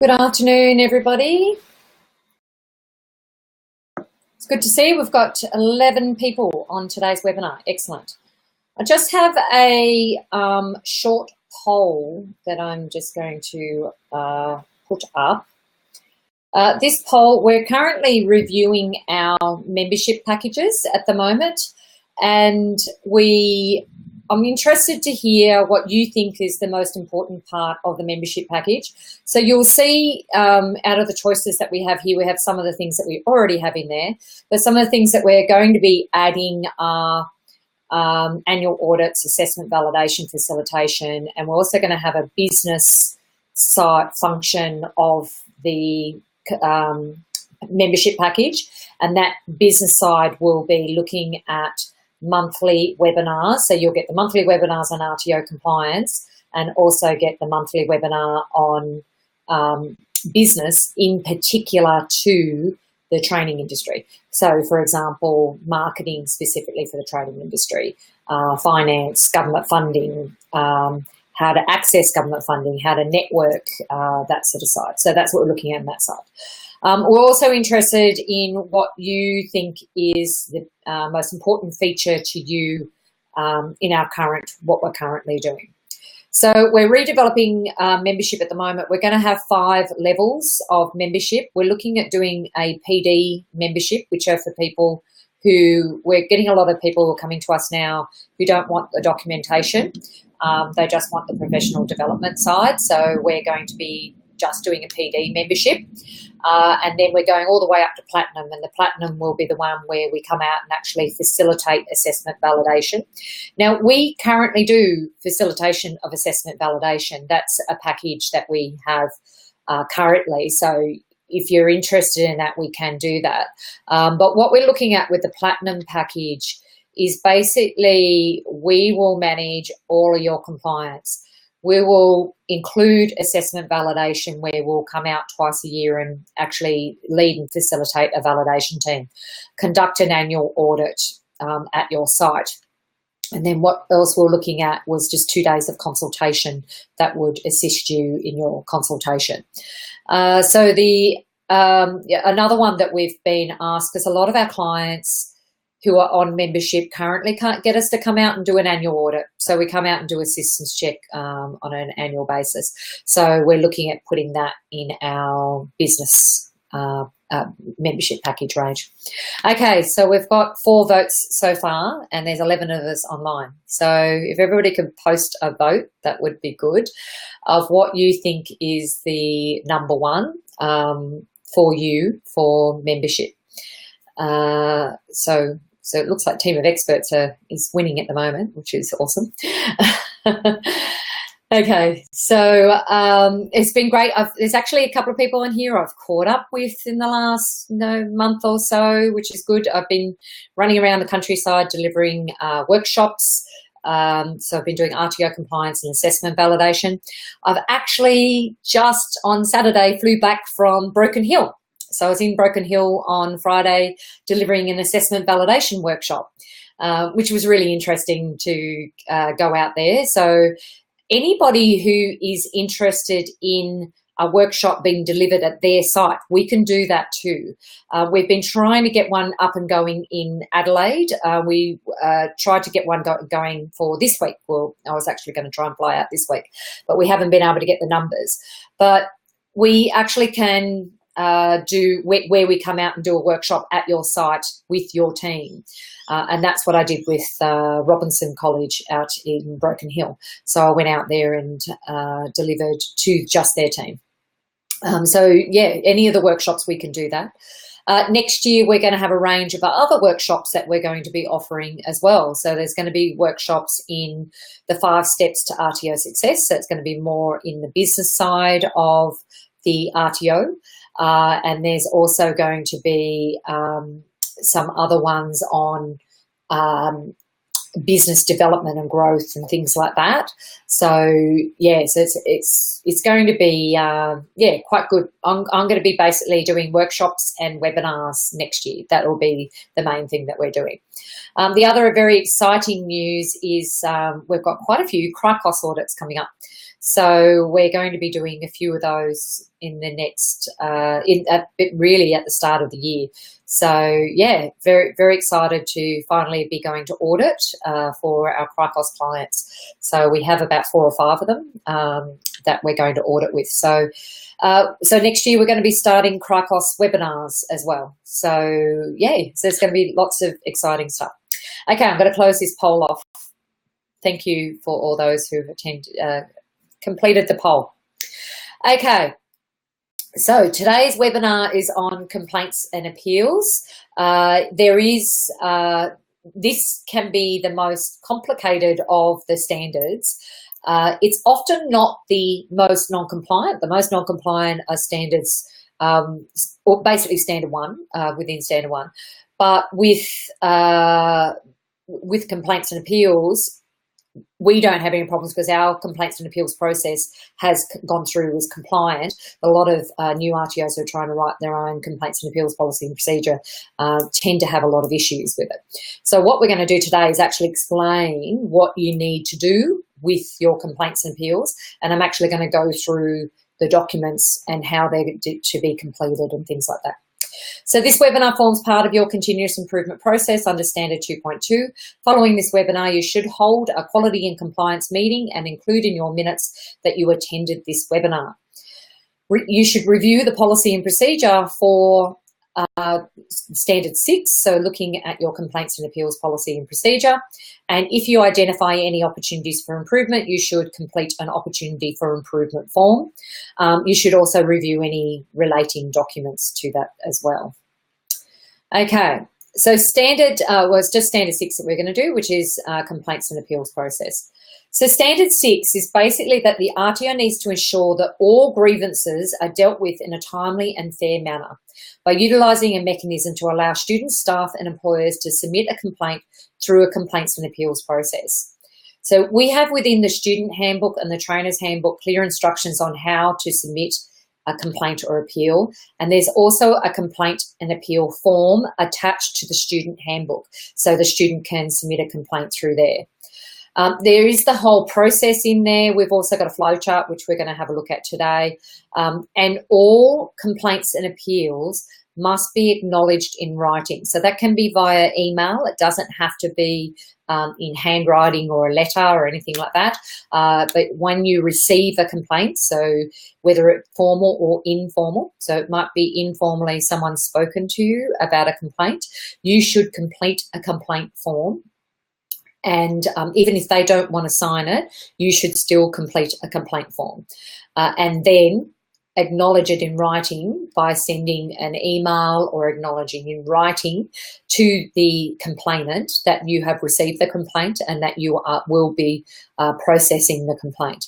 Good afternoon, everybody. It's good to see we've got 11 people on today's webinar. Excellent. I just have a short poll that I'm just going to put up. This poll, we're currently reviewing our membership packages at the moment, and I'm interested to hear what you think is the most important part of the membership package. So you'll see out of the choices that we have here, we have some of the things that we already have in there, but some of the things that we're going to be adding are annual audits, assessment validation, facilitation, and we're also going to have a business side function of the membership package, and that business side will be looking at monthly webinars. So you'll get the monthly webinars on RTO compliance and also get the monthly webinar on business, in particular to the training industry. So for example, marketing specifically for the training industry, finance, government funding, how to access government funding, how to network, that sort of side. So that's what we're looking at on that side. We're also interested in what you think is the most important feature to you in what we're currently doing. So we're redeveloping membership at the moment. We're going to have 5 levels of membership. We're looking at doing a PD membership, which are for people who, we're getting a lot of people who are coming to us now who don't want the documentation. They just want the professional development side. So we're going to be just doing a PD membership. And then we're going all the way up to platinum, and the platinum will be the one where we come out and actually facilitate assessment validation. Now, we currently do facilitation of assessment validation. That's a package that we have currently. So if you're interested in that, we can do that. But what we're looking at with the platinum package is basically we will manage all of your compliance. We will include assessment validation where we'll come out twice a year and actually lead and facilitate a validation team, conduct an annual audit at your site. And then what else we're looking at was just 2 days of consultation that would assist you in your consultation. So another one that we've been asked, because a lot of our clients who are on membership currently can't get us to come out and do an annual audit. So we come out and do a systems check on an annual basis. So we're looking at putting that in our business membership package range. Okay, so we've got 4 votes so far, and there's 11 of us online. So if everybody could post a vote, that would be good, of what you think is the number one for you for membership. So it looks like Team of Experts is winning at the moment, which is awesome. Okay, so it's been great. There's actually a couple of people in here I've caught up with in the last month or so, which is good. I've been running around the countryside delivering workshops. So I've been doing RTO compliance and assessment validation. I've actually just on Saturday flew back from Broken Hill. So I was in Broken Hill on Friday delivering an assessment validation workshop, which was really interesting to go out there. So anybody who is interested in a workshop being delivered at their site, we can do that too. We've been trying to get one up and going in Adelaide. We tried to get one going for this week. Well, I was actually going to try and fly out this week, but we haven't been able to get the numbers. But we actually can do where we come out and do a workshop at your site with your team. And that's what I did with Robinson College out in Broken Hill. So I went out there and delivered to just their team. So yeah, any of the workshops we can do that. Next year, we're going to have a range of other workshops that we're going to be offering as well. So there's going to be workshops in the 5 steps to RTO success. So it's going to be more in the business side of the RTO. And there's also going to be some other ones on business development and growth and things like that. So yeah, so it's going to be quite good. I'm going to be basically doing workshops and webinars next year. That will be the main thing that we're doing. The other very exciting news is we've got quite a few CRICOS audits coming up. So we're going to be doing a few of those in the next, really at the start of the year. So yeah, very, very excited to finally be going to audit for our CRICOS clients. So we have about 4 or 5 of them that we're going to audit with. So next year we're going to be starting CRICOS webinars as well. So yeah, so there's going to be lots of exciting stuff. Okay, I'm going to close this poll off. Thank you for all those who have completed the poll. Okay, so today's webinar is on complaints and appeals. This can be the most complicated of the standards. It's often not the most non-compliant. The most non-compliant are standards, or basically standard 1, within standard 1. But with complaints and appeals, we don't have any problems because our complaints and appeals process has gone through as compliant. A lot of new RTOs who are trying to write their own complaints and appeals policy and procedure tend to have a lot of issues with it. So what we're going to do today is actually explain what you need to do with your complaints and appeals, and I'm actually going to go through the documents and how they're to be completed and things like that. So this webinar forms part of your continuous improvement process under Standard 2.2. Following this webinar, you should hold a quality and compliance meeting and include in your minutes that you attended this webinar. You should review the policy and procedure for Standard 6, so looking at your complaints and appeals policy and procedure. And if you identify any opportunities for improvement, you should complete an opportunity for improvement form. You should also review any relating documents to that as well. Okay, so standard was just Standard 6 that we're going to do, which is complaints and appeals process. So Standard 6 is basically that the RTO needs to ensure that all grievances are dealt with in a timely and fair manner by utilising a mechanism to allow students, staff and employers to submit a complaint through a complaints and appeals process. So we have within the student handbook and the trainer's handbook clear instructions on how to submit a complaint or appeal, and there's also a complaint and appeal form attached to the student handbook, so the student can submit a complaint through there. There is the whole process in there. We've also got a flowchart, which we're going to have a look at today. And all complaints and appeals must be acknowledged in writing. So that can be via email. It doesn't have to be in handwriting or a letter or anything like that. But when you receive a complaint, so whether it's formal or informal, so it might be informally someone's spoken to you about a complaint, you should complete a complaint form. And even if they don't want to sign it, you should still complete a complaint form and then acknowledge it in writing by sending an email or acknowledging in writing to the complainant that you have received the complaint and that you will be processing the complaint.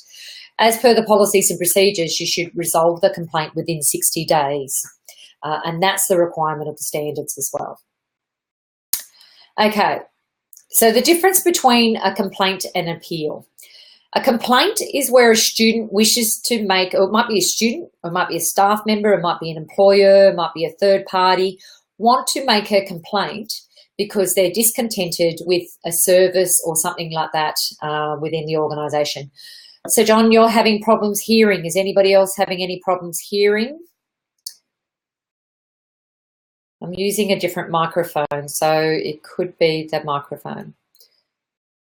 As per the policies and procedures, you should resolve the complaint within 60 days. And that's the requirement of the standards as well. Okay. So the difference between a complaint and appeal. A complaint is where a student wishes to make, or it might be a student, or it might be a staff member, it might be an employer, it might be a third party, want to make a complaint because they're discontented with a service or something like that within the organisation. So John, you're having problems hearing. Is anybody else having any problems hearing? I'm using a different microphone, so it could be the microphone.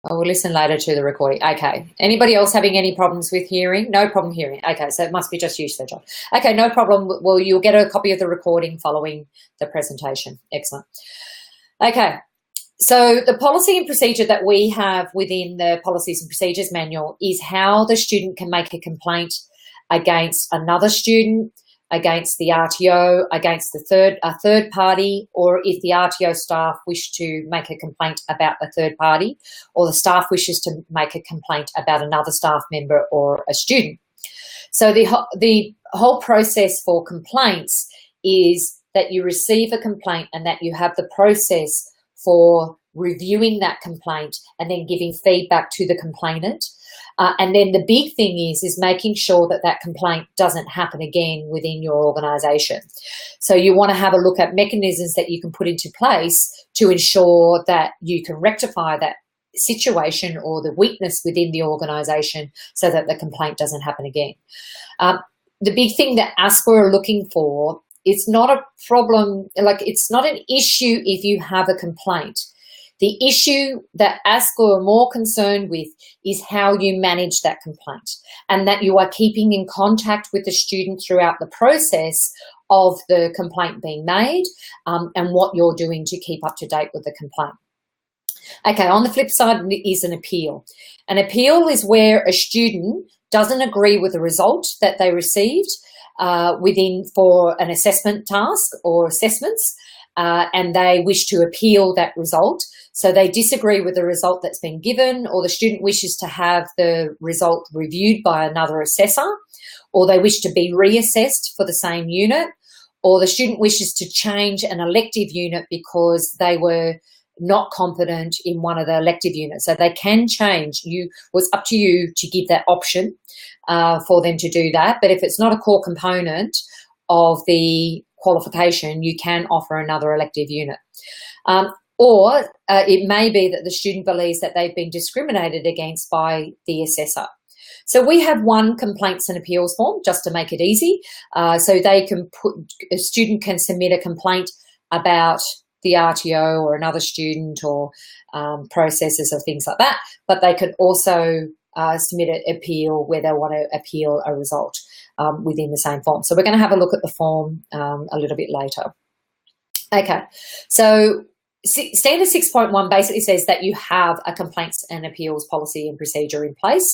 I will listen later to the recording. Okay. Anybody else having any problems with hearing? No problem hearing. Okay, so it must be just you, Sir John. Okay, no problem. Well, you'll get a copy of the recording following the presentation. Excellent. Okay. So the policy and procedure that we have within the policies and procedures manual is how the student can make a complaint against another student, against the RTO, against a third party, or if the RTO staff wish to make a complaint about a third party, or the staff wishes to make a complaint about another staff member or a student. So the whole process for complaints is that you receive a complaint and that you have the process for reviewing that complaint and then giving feedback to the complainant. And then the big thing is making sure that that complaint doesn't happen again within your organisation. So you want to have a look at mechanisms that you can put into place to ensure that you can rectify that situation or the weakness within the organisation so that the complaint doesn't happen again. The big thing that ASCA are looking for, it's not a problem, like it's not an issue if you have a complaint. The issue that ASCA are more concerned with is how you manage that complaint, and that you are keeping in contact with the student throughout the process of the complaint being made, and what you're doing to keep up to date with the complaint. Okay, on the flip side is an appeal. An appeal is where a student doesn't agree with the result that they received for an assessment task or assessments, and they wish to appeal that result. So they disagree with the result that's been given, or the student wishes to have the result reviewed by another assessor, or they wish to be reassessed for the same unit, or the student wishes to change an elective unit because they were not competent in one of the elective units. So they can change. It's up to you to give that option for them to do that. But if it's not a core component of the qualification, you can offer another elective unit. Or it may be that the student believes that they've been discriminated against by the assessor. So we have one complaints and appeals form just to make it easy. So a student can submit a complaint about the RTO or another student or processes or things like that, but they could also submit an appeal where they want to appeal a result within the same form. So we're going to have a look at the form a little bit later. Okay, so Standard 6.1 basically says that you have a complaints and appeals policy and procedure in place,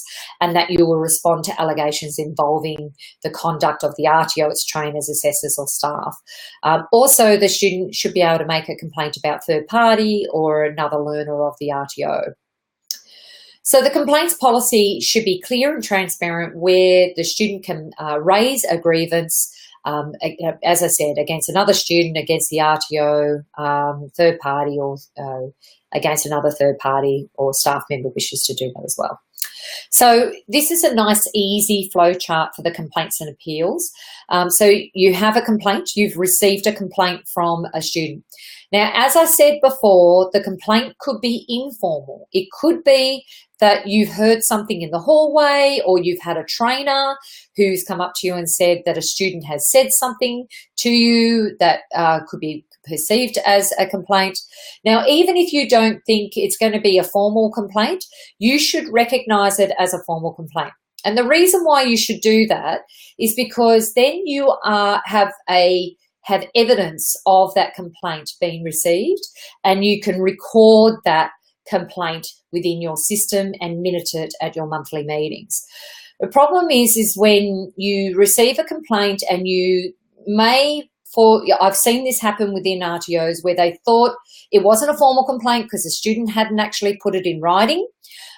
and that you will respond to allegations involving the conduct of the RTO, its trainers, assessors or staff. Also, the student should be able to make a complaint about third party or another learner of the RTO. So the complaints policy should be clear and transparent, where the student can raise a grievance, as I said, against another student, against the RTO, third party, or against another third party, or staff member wishes to do that as well. So this is a nice, easy flow chart for the complaints and appeals. So you have a complaint, you've received a complaint from a student. Now, as I said before, the complaint could be informal. It could be that you've heard something in the hallway, or you've had a trainer who's come up to you and said that a student has said something to you that could be perceived as a complaint. Now, even if you don't think it's going to be a formal complaint, you should recognise it as a formal complaint. And the reason why you should do that is because then you have evidence of that complaint being received, and you can record that complaint within your system and minute it at your monthly meetings. The problem is when you receive a complaint and you I've seen this happen within RTOs where they thought it wasn't a formal complaint because the student hadn't actually put it in writing,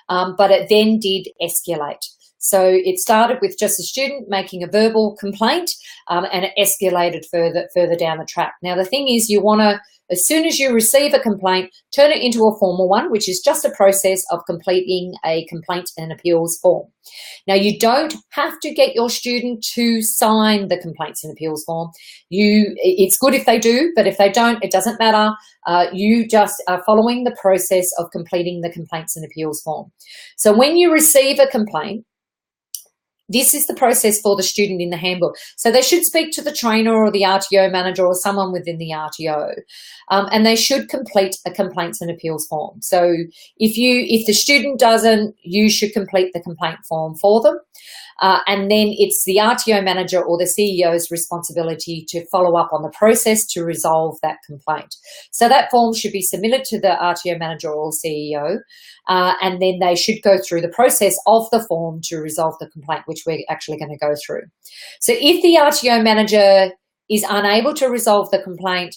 but it then did escalate. So it started with just a student making a verbal complaint, and it escalated further down the track. Now, the thing is, you want to, as soon as you receive a complaint, turn it into a formal one, which is just a process of completing a complaint and appeals form. Now, you don't have to get your student to sign the complaints and appeals form. It's good if they do, but if they don't, it doesn't matter. You just are following the process of completing the complaints and appeals form. So when you receive a complaint, this is the process for the student in the handbook. So they should speak to the trainer or the RTO manager or someone within the RTO, and they should complete a complaints and appeals form. So if the student doesn't, you should complete the complaint form for them. And then it's the RTO manager or the CEO's responsibility to follow up on the process to resolve that complaint. So that form should be submitted to the RTO manager or CEO, and then they should go through the process of the form to resolve the complaint, which we're actually going to go through. So if the RTO manager is unable to resolve the complaint,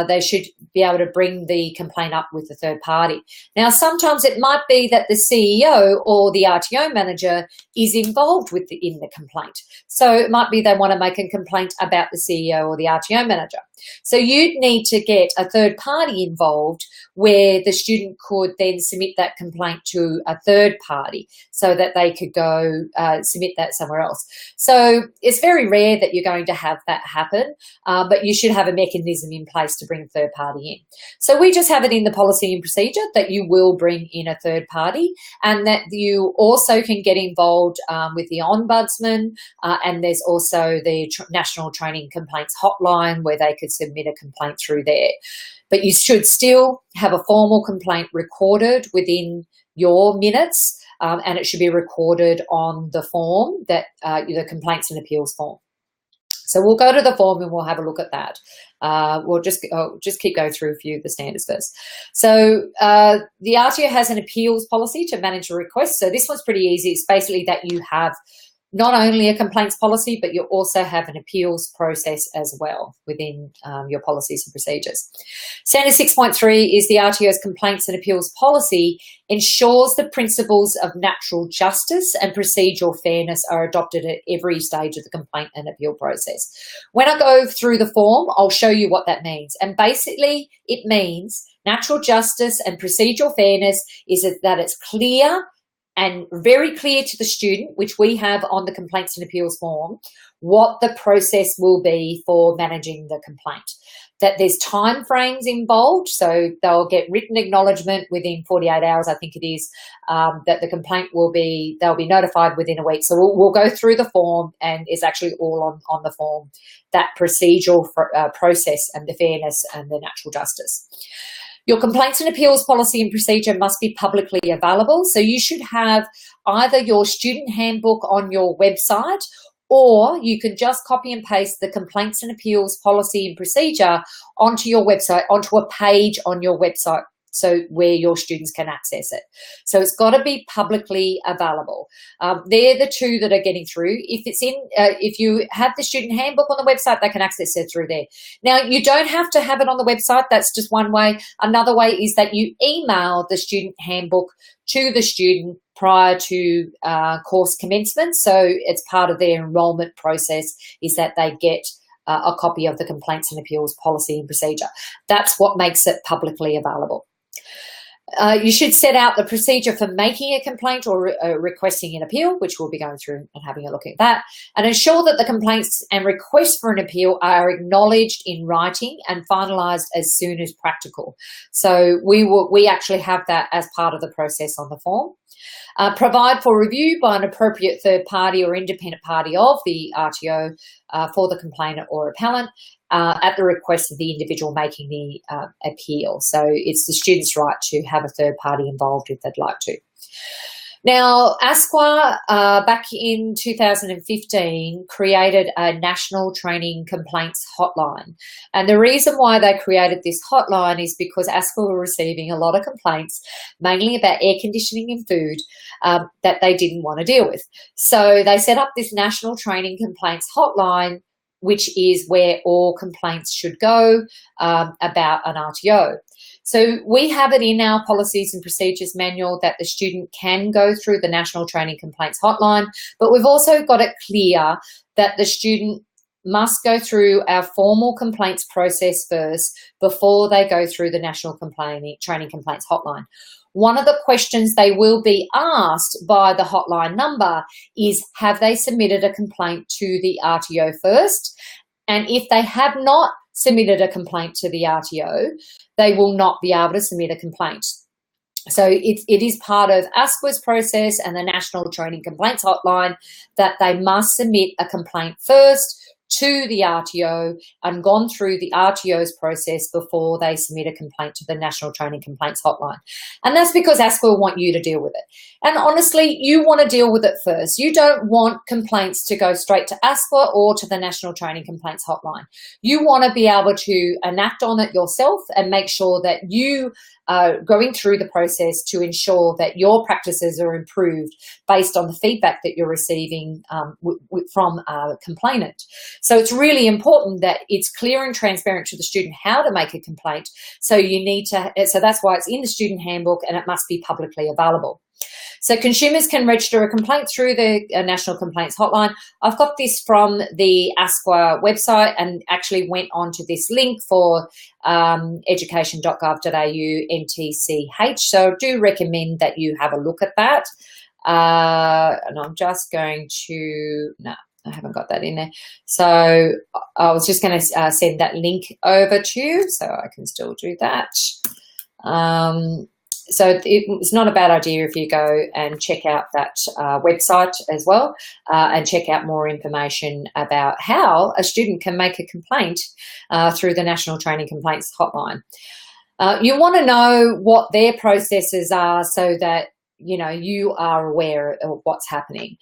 they should be able to bring the complaint up with the third party. Now, sometimes it might be that the CEO or the RTO manager is involved in the complaint. So it might be they want to make a complaint about the CEO or the RTO manager. So you'd need to get a third party involved where the student could then submit that complaint to a third party so that they could go submit that somewhere else. So it's very rare that you're going to have that happen, but you should have a mechanism in place place to bring third party in. So we just have it in the policy and procedure that you will bring in a third party, and that you also can get involved with the Ombudsman, and there's also the National Training Complaints Hotline where they could submit a complaint through there. But you should still have a formal complaint recorded within your minutes, and it should be recorded on the form, that the Complaints and Appeals Form. So we'll go to the form and we'll have a look at that. We'll just keep going through a few of the standards first. So the RTO has an appeals policy to manage a request. So this one's pretty easy. It's basically that you have not only a complaints policy, but you also have an appeals process as well within your policies and procedures. Standard 6.3 is the RTO's complaints and appeals policy ensures the principles of natural justice and procedural fairness are adopted at every stage of the complaint and appeal process. When I go through the form, I'll show you what that means. And basically, it means natural justice and procedural fairness is that it's clear and very clear to the student, which we have on the complaints and appeals form, what the process will be for managing the complaint. That there's time frames involved, so they'll get written acknowledgement within 48 hours, I think it is, that the complaint they'll be notified within a week. So we'll go through the form, and it's actually all on the form, that procedural process and the fairness and the natural justice. Your complaints and appeals policy and procedure must be publicly available. So you should have either your student handbook on your website, or you can just copy and paste the complaints and appeals policy and procedure onto your website, onto a page on your website, so where your students can access it. So it's got to be publicly available. They're the two that are getting through. If you have the student handbook on the website, they can access it through there. Now, you don't have to have it on the website. That's just one way. Another way is that you email the student handbook to the student prior to course commencement. So it's part of their enrolment process is that they get a copy of the complaints and appeals policy and procedure. That's what makes it publicly available. You should set out the procedure for making a complaint or requesting an appeal, which we'll be going through and having a look at that, and ensure that the complaints and requests for an appeal are acknowledged in writing and finalised as soon as practical. So we actually have that as part of the process on the form. Provide for review by an appropriate third party or independent party of the RTO for the complainant or appellant at the request of the individual making the appeal. So it's the student's right to have a third party involved if they'd like to. Now, ASQA back in 2015 created a national training complaints hotline. And the reason why they created this hotline is because ASQA were receiving a lot of complaints, mainly about air conditioning and food, that they didn't want to deal with. So they set up this national training complaints hotline, which is where all complaints should go about an RTO. So we have it in our policies and procedures manual that the student can go through the National Training Complaints Hotline, but we've also got it clear that the student must go through our formal complaints process first before they go through the National Training Complaints Hotline. One of the questions they will be asked by the hotline number is, have they submitted a complaint to the RTO first? And if they have not submitted a complaint to the RTO, they will not be able to submit a complaint. So it is part of ASQA's process and the National Training Complaints Hotline that they must submit a complaint first to the RTO and gone through the RTO's process before they submit a complaint to the National Training Complaints Hotline. And that's because ASQA want you to deal with it. And honestly, you want to deal with it first. You don't want complaints to go straight to ASQA or to the National Training Complaints Hotline. You want to be able to enact on it yourself and make sure that you are going through the process to ensure that your practices are improved based on the feedback that you're receiving from a complainant. So it's really important that it's clear and transparent to the student how to make a complaint. So that's why it's in the student handbook and it must be publicly available. So consumers can register a complaint through the National Complaints Hotline. I've got this from the ASQA website and actually went onto this link for education.gov.au NTCH. So I do recommend that you have a look at that. And I'm just going to, no, I haven't got that in there. So I was just going to send that link over to you, so I can still do that. So it's not a bad idea if you go and check out that website as well, and check out more information about how a student can make a complaint through the National Training Complaints Hotline. You want to know what their processes are so that you are aware of what's happening.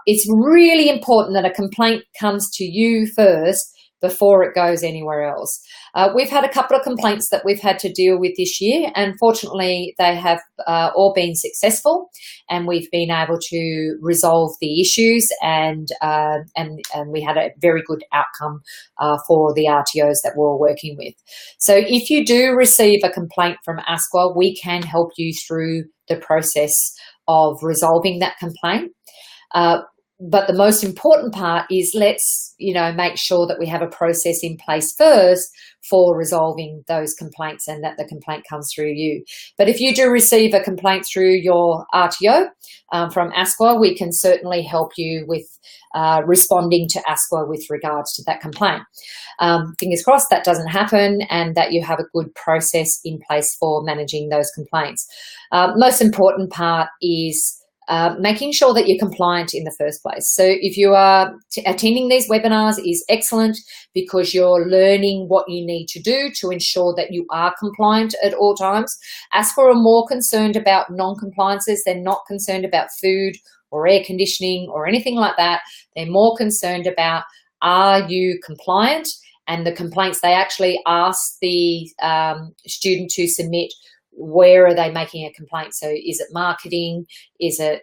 It's really important that a complaint comes to you first before it goes anywhere else. We've had a couple of complaints that we've had to deal with this year, and fortunately they have all been successful, and we've been able to resolve the issues, and we had a very good outcome for the RTOs that we're working with. So if you do receive a complaint from ASQA, we can help you through the process of resolving that complaint. But the most important part is let's, make sure that we have a process in place first for resolving those complaints, and that the complaint comes through you. But if you do receive a complaint through your RTO from ASQA, we can certainly help you with responding to ASQA with regards to that complaint. Fingers crossed that doesn't happen, and that you have a good process in place for managing those complaints. Most important part is making sure that you're compliant in the first place. So if you are attending these webinars is excellent, because you're learning what you need to do to ensure that you are compliant at all times. ASQA are more concerned about non-compliances. They're not concerned about food or air conditioning or anything like that. They're more concerned about, are you compliant? And the complaints, they actually ask the student to submit, where are they making a complaint? So is it marketing? Is it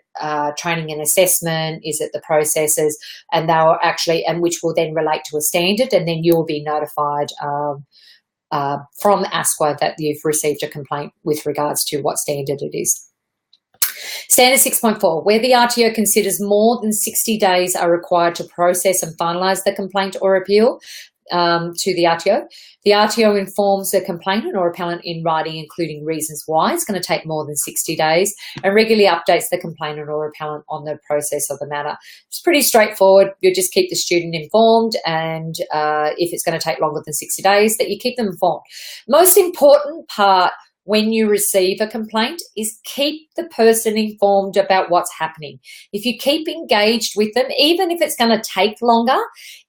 training and assessment? Is it the processes? And they'll actually, and which will then relate to a standard, and then you'll be notified from ASQA that you've received a complaint with regards to what standard it is. Standard 6.4, where the RTO considers more than 60 days are required to process and finalise the complaint or appeal to the RTO. The RTO informs the complainant or appellant in writing, including reasons why it's going to take more than 60 days, and regularly updates the complainant or appellant on the process of the matter. It's pretty straightforward. You just keep the student informed, and if it's going to take longer than 60 days, that you keep them informed. Most important part when you receive a complaint is keep the person informed about what's happening. If you keep engaged with them, even if it's going to take longer,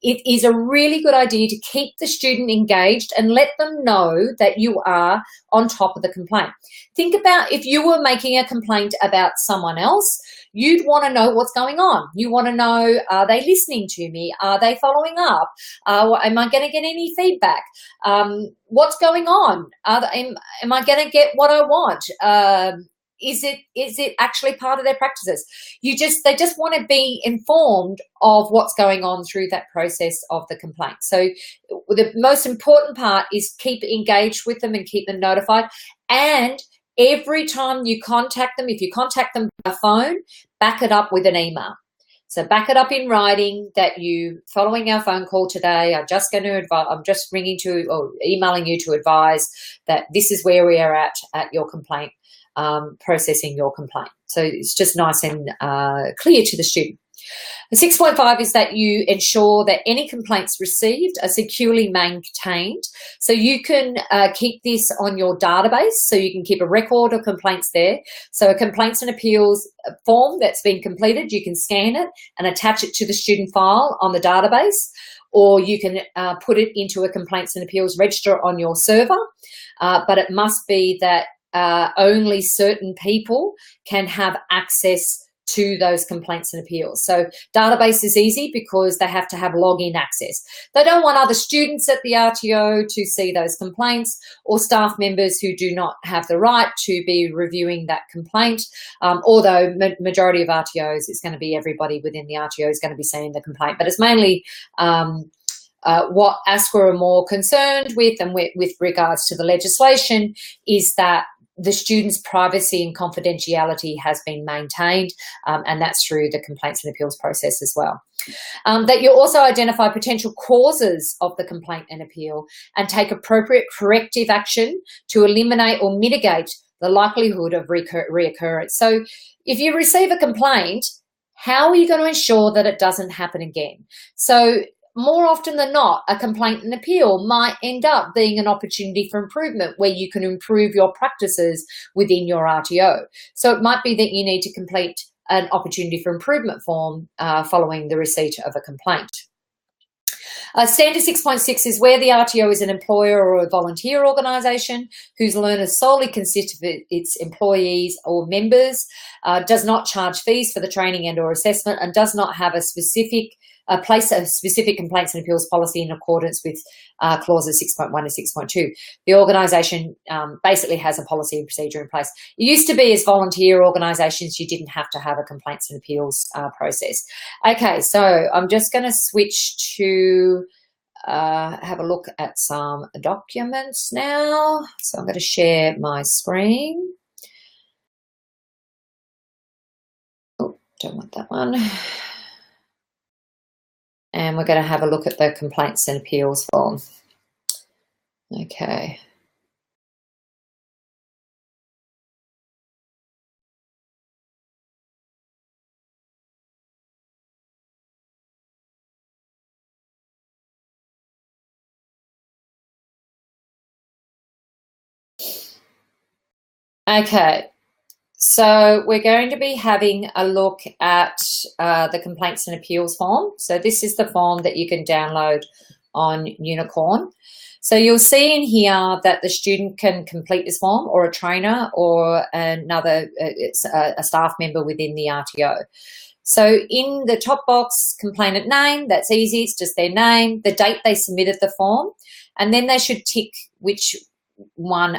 it is a really good idea to keep the student engaged and let them know that you are on top of the complaint. Think about if you were making a complaint about someone else, you'd want to know what's going on. You want to know, are they listening to me? Are they following up? Am I going to get any feedback? What's going on? Am I going to get what I want? Is it actually part of their practices? They just want to be informed of what's going on through that process of the complaint. So the most important part is keep engaged with them and keep them notified. And every time you contact them, if you contact them by phone, back it up with an email. So back it up in writing that you, following our phone call today, I'm just ringing to or emailing you to advise that this is where we are at your complaint, processing your complaint. So it's just nice and clear to the student. The 6.5 is that you ensure that any complaints received are securely maintained. So you can keep this on your database, so you can keep a record of complaints there. So a complaints and appeals form that's been completed, you can scan it and attach it to the student file on the database, or you can put it into a complaints and appeals register on your server. But it must be that only certain people can have access to those complaints and appeals. So database is easy because they have to have login access. They don't want other students at the RTO to see those complaints, or staff members who do not have the right to be reviewing that complaint. Although majority of RTOs, it's going to be everybody within the RTO is going to be seeing the complaint, but it's mainly what ASQA are more concerned with, and with regards to the legislation, is that the student's privacy and confidentiality has been maintained, and that's through the complaints and appeals process as well. That you also identify potential causes of the complaint and appeal and take appropriate corrective action to eliminate or mitigate the likelihood of reoccurrence. So if you receive a complaint, How are you going to ensure that it doesn't happen again? So more often than not, a complaint and appeal might end up being an opportunity for improvement where you can improve your practices within your RTO. So it might be that you need to complete an opportunity for improvement form following the receipt of a complaint. Standard 6.6 is where the RTO is an employer or a volunteer organisation whose learners solely consist of its employees or members, does not charge fees for the training and or assessment, and does not have a specific complaints and appeals policy in accordance with clauses 6.1 and 6.2. The organisation basically has a policy and procedure in place. It used to be as volunteer organisations, you didn't have to have a complaints and appeals process. Okay, so I'm just going to switch to have a look at some documents now. So I'm going to share my screen. Oh, don't want that one. And we're going to have a look at the complaints and appeals form. Okay. Okay. So we're going to be having a look at the complaints and appeals form. So this is the form that you can download on Unicorn. So you'll see in here that the student can complete this form, or a trainer, or another a staff member within the RTO. So in the top box, complainant name, that's easy, it's just their name, the date they submitted the form, and then they should tick which one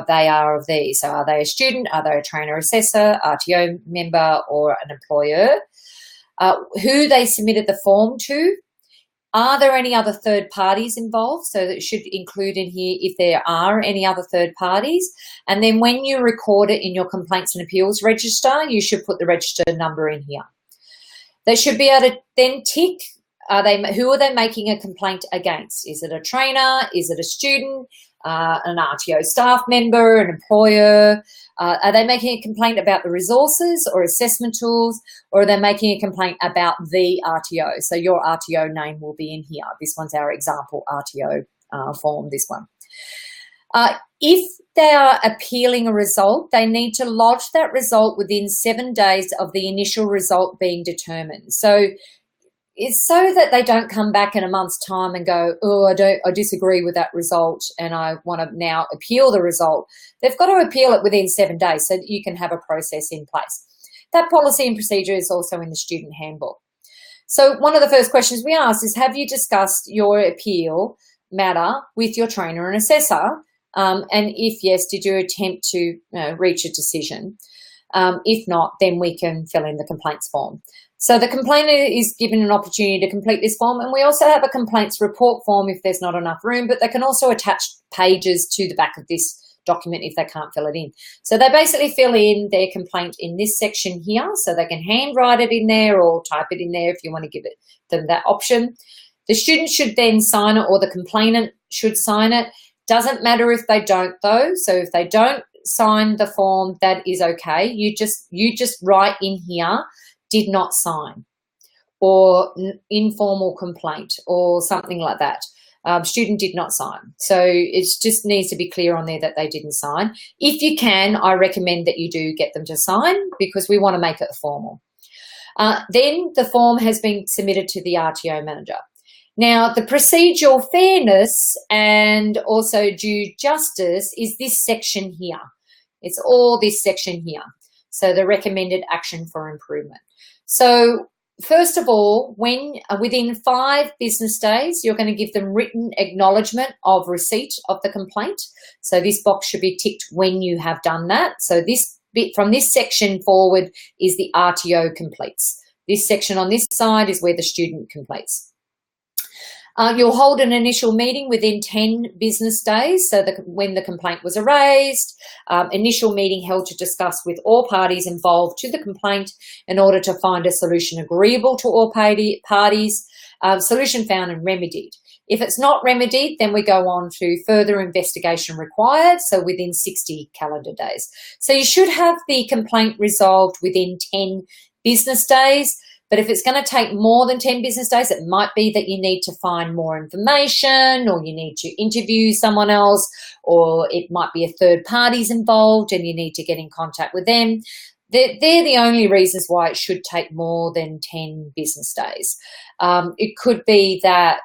they are of these. So are they a student, are they a trainer assessor, RTO member, or an employer? Who they submitted the form to. Are there any other third parties involved? So that should include in here if there are any other third parties. And then when you record it in your complaints and appeals register, you should put the register number in here. They should be able to then tick, who are they making a complaint against? Is it a trainer? Is it a student? An RTO staff member, an employer? Are they making a complaint about the resources or assessment tools, or are they making a complaint about the RTO? So your RTO name will be in here. This one's our example RTO form, this one. If they are appealing a result, they need to lodge that result within 7 days of the initial result being determined. So it's so that they don't come back in a month's time and go, oh, I disagree with that result and I want to now appeal the result. They've got to appeal it within 7 days so that you can have a process in place. That policy and procedure is also in the student handbook. So one of the first questions we ask is, have you discussed your appeal matter with your trainer and assessor? And if yes, did you attempt to reach a decision? If not, then we can fill in the complaints form. So the complainant is given an opportunity to complete this form, and we also have a complaints report form if there's not enough room, but they can also attach pages to the back of this document if they can't fill it in. So they basically fill in their complaint in this section here, so they can handwrite it in there or type it in there if you want to give them that option. The student should then sign it, or the complainant should sign it. Doesn't matter if they don't though. So if they don't sign the form, that is okay. You just write in here, did not sign, or informal complaint, or something like that. Student did not sign. So it just needs to be clear on there that they didn't sign. If you can, I recommend that you do get them to sign, because we want to make it formal. Then the form has been submitted to the RTO manager. Now, the procedural fairness and also due justice is this section here. It's all this section here. So the recommended action for improvement. So first of all, when within 5 business days, you're going to give them written acknowledgement of receipt of the complaint. So this box should be ticked when you have done that. So this bit from this section forward is the RTO completes. This section on this side is where the student completes. You'll hold an initial meeting within 10 business days, so when the complaint was raised, initial meeting held to discuss with all parties involved to the complaint in order to find a solution agreeable to all parties, solution found and remedied. If it's not remedied, then we go on to further investigation required, so within 60 calendar days. So you should have the complaint resolved within 10 business days. But if it's going to take more than 10 business days, it might be that you need to find more information, or you need to interview someone else, or it might be a third party's involved and you need to get in contact with them. They're the only reasons why it should take more than 10 business days. It could be that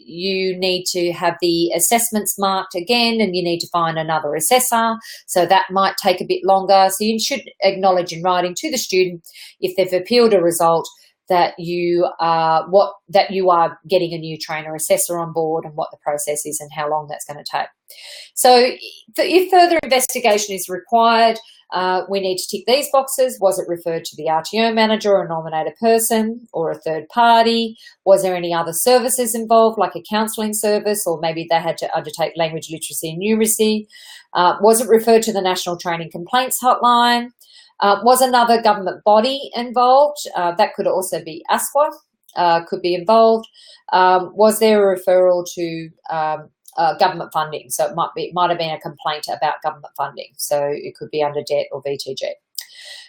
you need to have the assessments marked again and you need to find another assessor, so that might take a bit longer. So you should acknowledge in writing to the student, if they've appealed a result, that you are getting a new trainer assessor on board, and what the process is and how long that's going to take. So if further investigation is required, we need to tick these boxes. Was it referred to the RTO manager or a nominated person or a third party? Was there any other services involved, like a counselling service, or maybe they had to undertake language literacy and numeracy? Was it referred to the National Training Complaints Hotline? Was another government body involved? That could also be ASQA, could be involved. Was there a referral to government funding? So it might have been a complaint about government funding. So it could be under debt or VTG.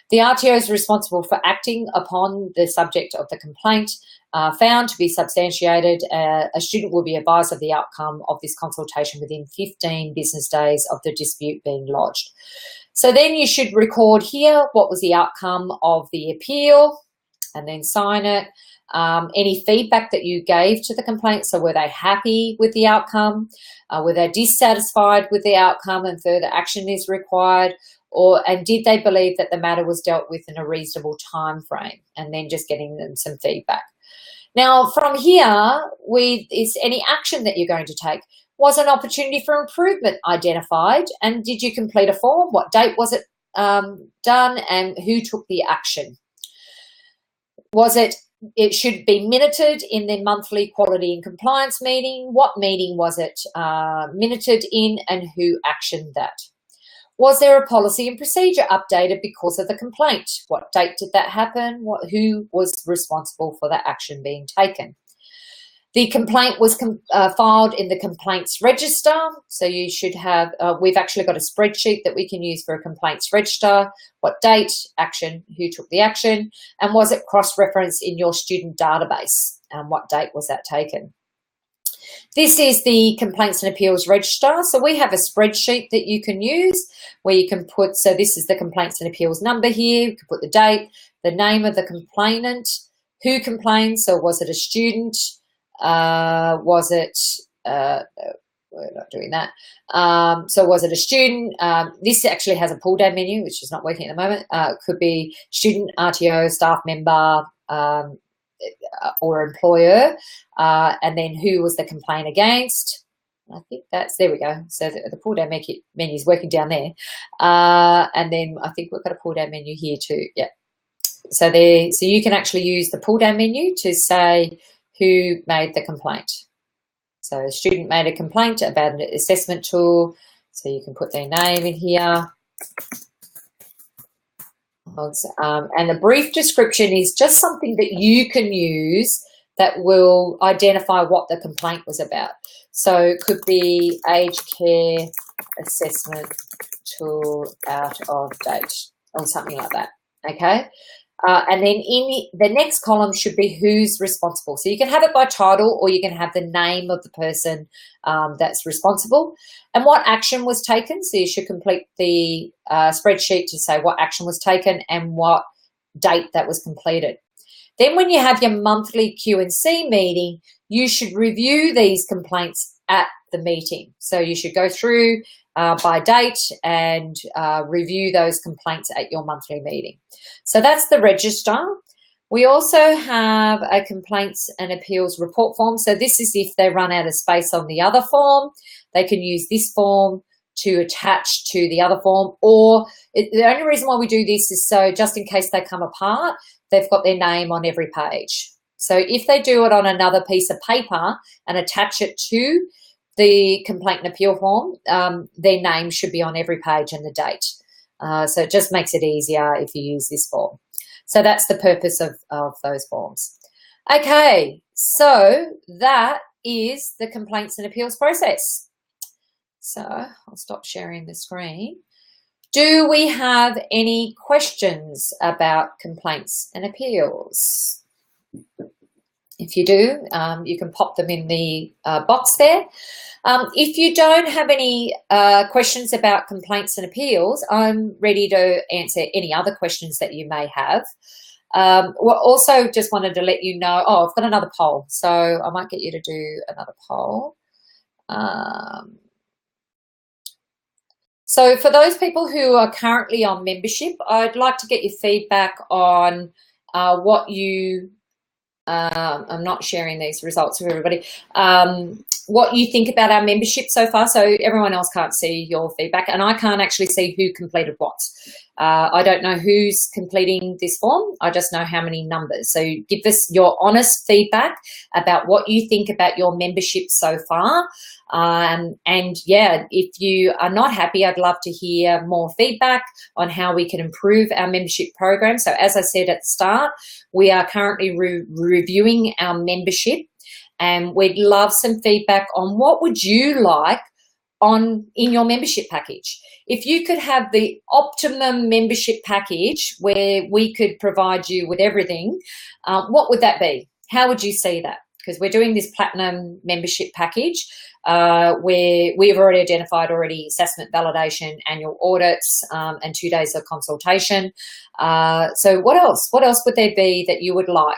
The RTO is responsible for acting upon the subject of the complaint found to be substantiated. A student will be advised of the outcome of this consultation within 15 business days of the dispute being lodged. So then you should record here what was the outcome of the appeal and then sign it. Any feedback that you gave to the complaint, so were they happy with the outcome? Were they dissatisfied with the outcome and further action is required? And did they believe that the matter was dealt with in a reasonable time frame? And then just getting them some feedback. Now, from here, is any action that you're going to take? Was an opportunity for improvement identified? And did you complete a form? What date was it done, and who took the action? It should be minuted in the monthly quality and compliance meeting. What meeting was it minuted in, and who actioned that? Was there a policy and procedure updated because of the complaint? What date did that happen? Who was responsible for that action being taken? The complaint was filed in the complaints register. So you should have, we've actually got a spreadsheet that we can use for a complaints register. What date, action, who took the action, and was it cross-referenced in your student database? And what date was that taken? This is the Complaints and Appeals Register. So we have a spreadsheet that you can use where you can put, so this is the Complaints and Appeals number here. You can put the date, the name of the complainant, who complained, so was it a student, was it, we're not doing that. So was it a student? This actually has a pull down menu, which is not working at the moment. It could be student, RTO, staff member, or employer, and then who was the complaint against. I think there we go. So the pull down menu is working down there. And then I think we've got a pull down menu here too. Yeah. So you can actually use the pull down menu to say who made the complaint. So a student made a complaint about an assessment tool. So you can put their name in here. And a brief description is just something that you can use that will identify what the complaint was about. So it could be aged care assessment tool out of date or something like that, okay? And then in the next column should be who's responsible. So you can have it by title, or you can have the name of the person that's responsible and what action was taken. So you should complete the spreadsheet to say what action was taken and what date that was completed. Then when you have your monthly Q&C meeting, you should review these complaints at the meeting. So you should go through by date and review those complaints at your monthly meeting. So that's the register. We also have a complaints and appeals report form. So this is if they run out of space on the other form, they can use this form to attach to the other form, or the only reason why we do this is so just in case they come apart, they've got their name on every page. So if they do it on another piece of paper and attach it to the complaint and appeal form, their name should be on every page and the date. So it just makes it easier if you use this form. So that's the purpose of those forms. Okay, so that is the complaints and appeals process. So I'll stop sharing the screen. Do we have any questions about complaints and appeals? If you do, you can pop them in the box there. If you don't have any questions about complaints and appeals, I'm ready to answer any other questions that you may have. Also just wanted to let you know, I've got another poll, so I might get you to do another poll. So for those people who are currently on membership, I'd like to get your feedback on what you, I'm not sharing these results with everybody, what you think about our membership so far. So everyone else can't see your feedback, and I can't actually see who completed what. I don't know who's completing this form. I just know how many numbers. So give us your honest feedback about what you think about your membership so far. And yeah, if you are not happy, I'd love to hear more feedback on how we can improve our membership program. So as I said at the start, we are currently reviewing our membership, and we'd love some feedback on what would you like in your membership package. If you could have the optimum membership package where we could provide you with everything, what would that be? How would you see that? Because we're doing this platinum membership package where we've already identified assessment, validation, annual audits, and 2 days of consultation. So what else? What else would there be that you would like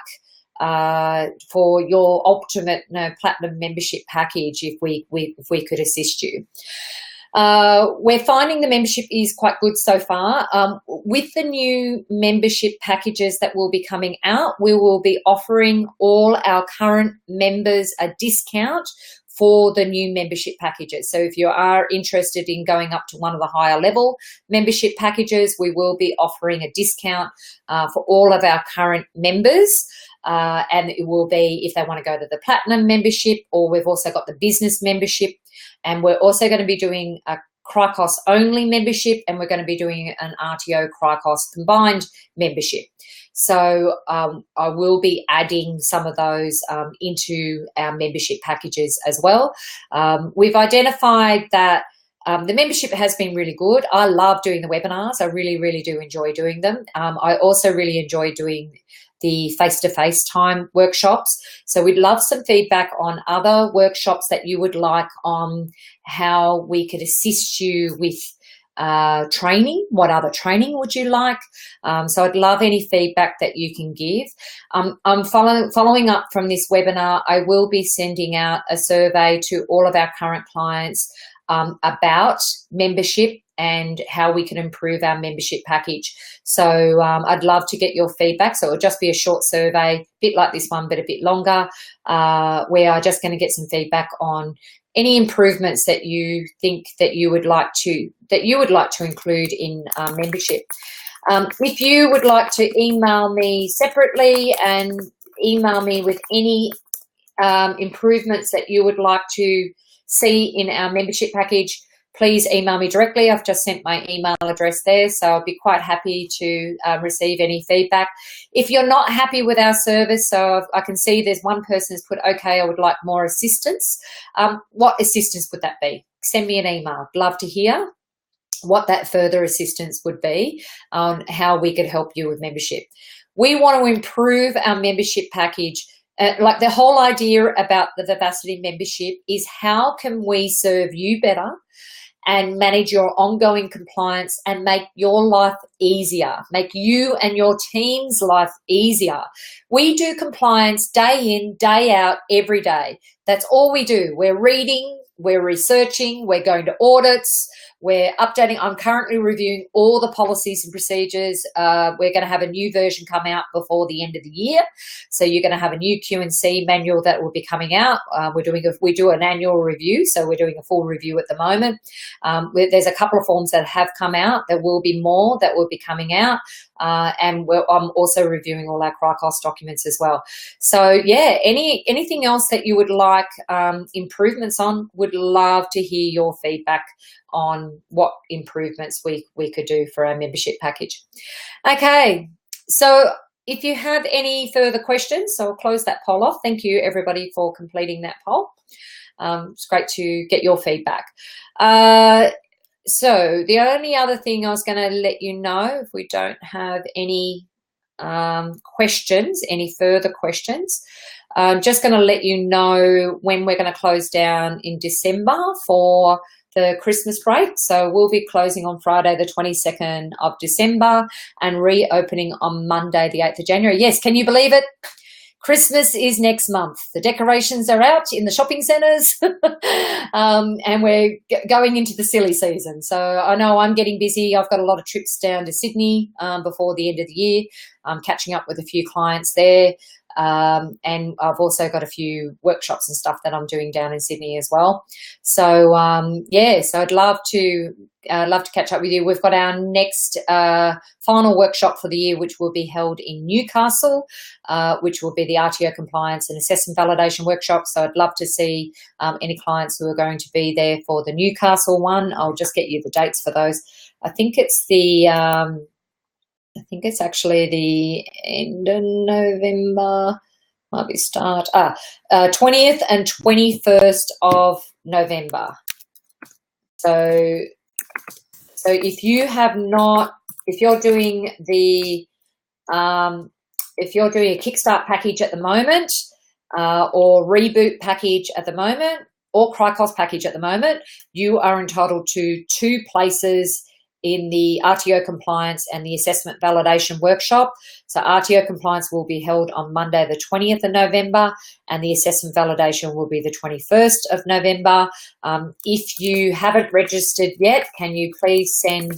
for your ultimate platinum membership package if we could assist you? We're finding the membership is quite good so far. With the new membership packages that will be coming out, we will be offering all our current members a discount for the new membership packages. So if you are interested in going up to one of the higher level membership packages, we will be offering a discount for all of our current members. And it will be if they want to go to the platinum membership, or we've also got the business membership, and we're also going to be doing a Cricos only membership, and we're going to be doing an RTO Cricos combined membership. So I will be adding some of those into our membership packages as well. We've identified that the membership has been really good. I love doing the webinars. I really, really do enjoy doing them. I also really enjoy doing the face-to-face time workshops. So we'd love some feedback on other workshops that you would like on how we could assist you with training. What other training would you like? So I'd love any feedback that you can give. I'm following up from this webinar. I will be sending out a survey to all of our current clients about membership and how we can improve our membership package. So I'd love to get your feedback. So it'll just be a short survey, a bit like this one, but a bit longer, where I'm just going to get some feedback on any improvements that you think that you would like to include in membership. If you would like to email me separately and email me with any improvements that you would like to see in our membership package, please email me directly. I've just sent my email address there, so I'll be quite happy to receive any feedback. If you're not happy with our service, so I can see there's one person who's put, okay, I would like more assistance. What assistance would that be? Send me an email. I'd love to hear what that further assistance would be on how we could help you with membership. We want to improve our membership package. Like the whole idea about the Vivacity membership is how can we serve you better and manage your ongoing compliance and make your life easier, make you and your team's life easier. We do compliance day in, day out, every day. That's all we do. We're reading, we're researching, we're going to audits, we're updating. I'm currently reviewing all the policies and procedures. We're going to have a new version come out before the end of the year. So you're going to have a new Q&C manual that will be coming out. We do an annual review, so we're doing a full review at the moment. There's a couple of forms that have come out. There will be more that will be coming out. And I'm also reviewing all our Cricos documents as well. So yeah, anything else that you would like improvements on, would love to hear your feedback on what improvements we could do for our membership package. Okay, so if you have any further questions, so I'll close that poll off. Thank you everybody for completing that poll. It's great to get your feedback. So the only other thing I was going to let you know, if we don't have any questions, any further questions, I'm just going to let you know when we're going to close down in December for the Christmas break. So we'll be closing on Friday the 22nd of December and reopening on Monday the 8th of January. Yes, can you believe it? Christmas is next month. The decorations are out in the shopping centres and we're going into the silly season. So I know I'm getting busy. I've got a lot of trips down to Sydney before the end of the year. I'm catching up with a few clients there. And I've also got a few workshops and stuff that I'm doing down in Sydney as well. So yeah, so I'd love to catch up with you. We've got our next final workshop for the year, which will be held in Newcastle, which will be the RTO compliance and assessment validation workshop. So I'd love to see any clients who are going to be there for the Newcastle one. I'll just get you the dates for those. I think it's actually the end of November, might be start, 20th and 21st of November. So if you have not, if you're doing a Kickstart package at the moment, or Reboot package at the moment, or Cricos package at the moment, you are entitled to 2 places in the RTO compliance and the assessment validation workshop. So RTO compliance will be held on Monday the 20th of November and the assessment validation will be the 21st of November. If you haven't registered yet, can you please send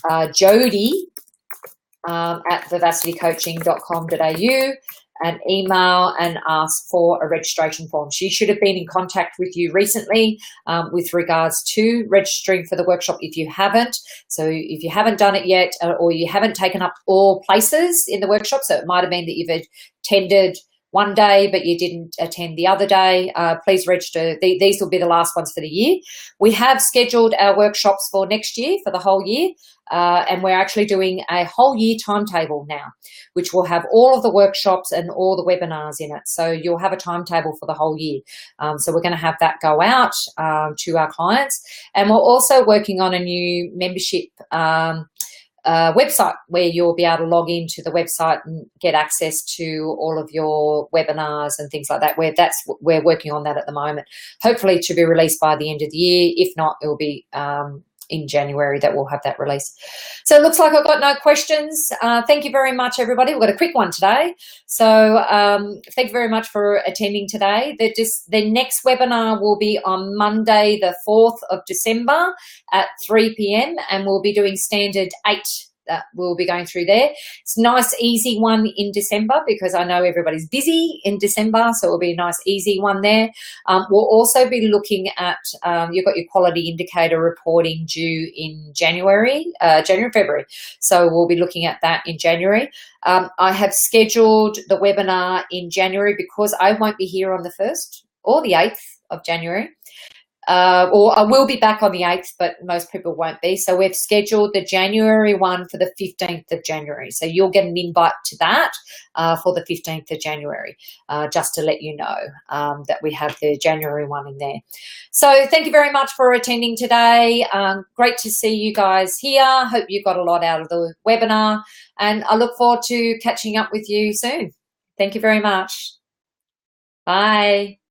Jodie at vivacitycoaching.com.au an email and ask for a registration form. She should have been in contact with you recently with regards to registering for the workshop if you haven't. So if you haven't done it yet or you haven't taken up all places in the workshop, so it might have been that you've attended one day but you didn't attend the other day, please register. These will be the last ones for the year. We have scheduled our workshops for next year, for the whole year, and we're actually doing a whole year timetable now, which will have all of the workshops and all the webinars in it. So you'll have a timetable for the whole year. So we're going to have that go out to our clients. And we're also working on a new membership website where you'll be able to log into the website and get access to all of your webinars and things like that. We're working on that at the moment, hopefully to be released by the end of the year. If not, it'll be in January that we'll have that release. So it looks like I've got no questions. Thank you very much, everybody. We've got a quick one today. So thank you very much for attending today. The next webinar will be on Monday, the 4th of December at 3 p.m. and we'll be doing standard 8 that we'll be going through there. It's a nice, easy one in December because I know everybody's busy in December, so it'll be a nice, easy one there. We'll also be looking at, you've got your quality indicator reporting due in January, February. So we'll be looking at that in January. I have scheduled the webinar in January because I won't be here on the 1st or the 8th of January. Or I will be back on the 8th, but most people won't be. So we've scheduled the January one for the 15th of January. So you'll get an invite to that for the 15th of January, just to let you know that we have the January one in there. So thank you very much for attending today. Great to see you guys here. Hope you got a lot out of the webinar, and I look forward to catching up with you soon. Thank you very much. Bye.